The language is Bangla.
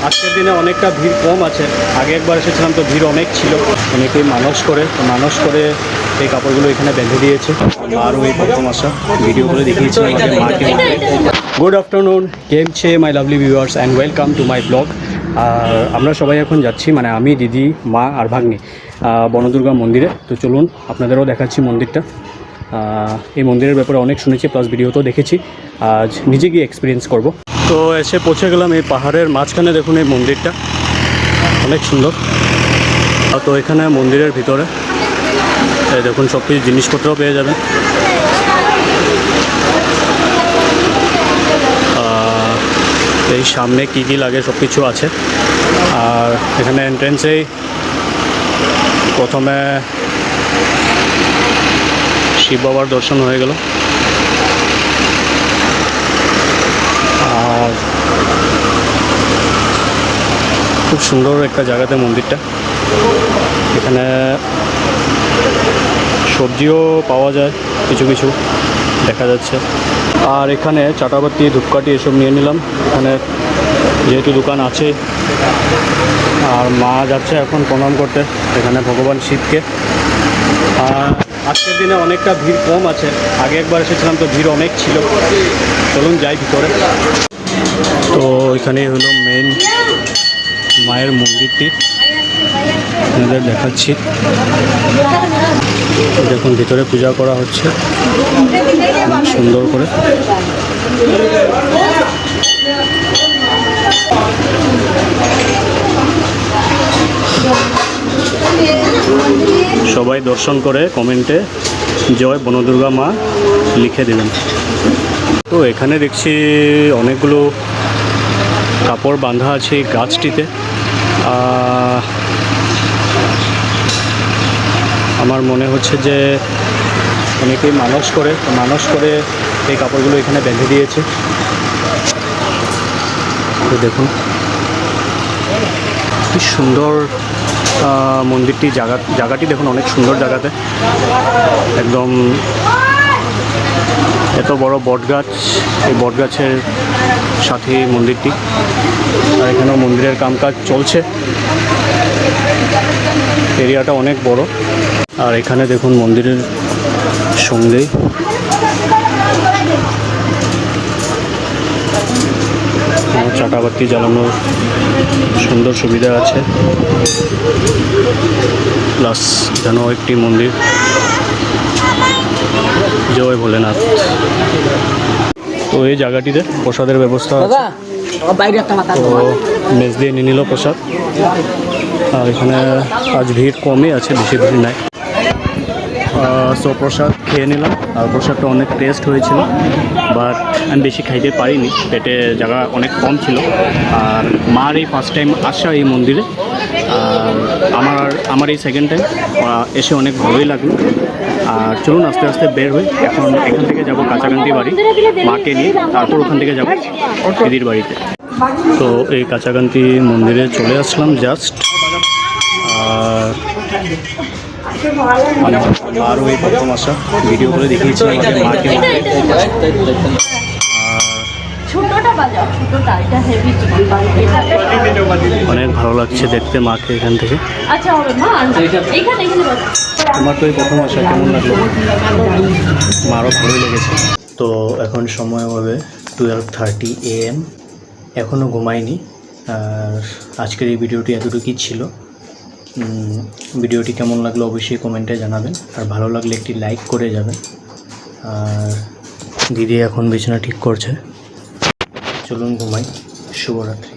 আজকের দিনে অনেকটা ভিড় কম আছে। আগে একবার এসেছিলাম তো ভিড় অনেক ছিল। অনেকেই মানস করে এই কাপড়গুলো এখানে বেঁধে দিয়েছে। আর ওই প্রথম আসা ভিডিওগুলো দেখিয়েছিলাম আমাদের মাকে। গুড আফটারনুন, কেম ছে my lovely viewers and welcome to my blog. আর আমরা সবাই এখন যাচ্ছি, মানে আমি, দিদি, মা আর ভাগ্নি, বনদুর্গা মন্দিরে। তো চলুন আপনাদেরও দেখাচ্ছি মন্দিরটা। এই মন্দিরের ব্যাপারে অনেক শুনেছি, প্লাস ভিডিওতেও দেখেছি। আজ নিজে গিয়ে এক্সপিরিয়েন্স করব। তো এসে পৌঁছে গেলাম এই পাহাড়ের মাঝখানে। দেখুন এই মন্দিরটা অনেক সুন্দর। তো এখানে মন্দিরের ভিতরে এই দেখুন সব কিছু জিনিসপত্রও পেয়ে যাবেন। এই সামনে কী কী লাগে সব কিছু আছে। আর এখানে এন্ট্রেন্সেই প্রথমে শিব বাবার দর্শন হয়ে গেল। আর খুব সুন্দর একটা জায়গাতে মন্দিরটা। এখানে সবজিও পাওয়া যায় কিছু কিছু দেখা যাচ্ছে। আর এখানে চাটাবাতি, ধূপকাঠি এসব নিয়ে নিলাম। এখানে যেহেতু দোকান আছে। আর মা যাচ্ছে এখন প্রণাম করতে এখানে ভগবান শিবকে। আর আজকের দিনে অনেকটা ভিড় কম আছে। আগে একবার এসেছিলাম তো ভিড় অনেক ছিল। চলুন যাই ভিতরে। তো এখানেই হলো মেন মায়ের মন্দিরটি, আপনাদের দেখাচ্ছি। দেখুন ভিতরে পূজা করা হচ্ছে সুন্দর করে। সবাই দর্শন করে কমেন্টে জয় বনদুর্গা মা লিখে দেবেন। তো এখানে দেখছি অনেকগুলো কাপড় বাঁধা আছে এই গাছটিতে। আমার মনে হচ্ছে যে অনেকেই মানস করে এই কাপড়গুলো এখানে বেঁধে দিয়েছে। তো দেখুন কি সুন্দর মন্দিরটি। জায়গাটি দেখুন অনেক সুন্দর জায়গাতে। একদম এত বড় বটগাছ, এই বটগাছের সাথে মন্দিরটি। আর এখানেও মন্দিরের কামকাজ চলছে। এরিয়াটা অনেক বড়। আর এখানে দেখুন মন্দিরের সঙ্গেই চাটাবাতি জ্বালানোর সুন্দর সুবিধা আছে। প্লাস যেন একটি মন্দির। জয় ভোলেনাথ। তো এই জায়গাটিতে প্রসাদের ব্যবস্থা আছে। তো মেজ দিয়ে নিয়ে নিল প্রসাদ। আর এখানে আজ ভিড় কমই আছে, বেশি ভিড় নাই। সো প্রসাদ খেয়ে নিলাম। আর প্রসাদটা অনেক টেস্ট হয়েছিল, বাট আমি বেশি খাইতে পারিনি, পেটে জায়গা অনেক কম ছিল। আর মার এই ফার্স্ট টাইম আসা এই মন্দিরে। আর আমার এই সেকেন্ড টাইম এসে অনেক ভালোই লাগলো। আর চলুন আস্তে আস্তে বের হই। এখন এখান থেকে যাব কাঁচাকান্তি বাড়ি মাকে নিয়ে, তারপর ওখান থেকে যাব দিদির বাড়িতে। তো এই কাঁচাকান্তি মন্দিরে চলে আসলাম জাস্ট। আর ওই প্রথম আসা ভিডিওগুলো দেখিয়েছিলাম আমাদের মাকে। অনেক ভালো লাগছে দেখতে মাকে এখান থেকে। তোমার তো এই প্রথম আসা কেমন লাগলো? মারও ভালোই লেগেছে। তো এখন সময় হবে 12:30 AM। এখনও ঘুমাইনি। আর আজকের এই ভিডিওটি এতটুকুই ছিল। ভিডিওটি কেমন লাগলো অবশ্যই কমেন্টে জানাবেন। আর ভালো লাগলে একটি লাইক করে যাবেন। আর দিদি এখন বিছানা ঠিক করছে। চলুন ঘুমাই। শুভরাত্রি।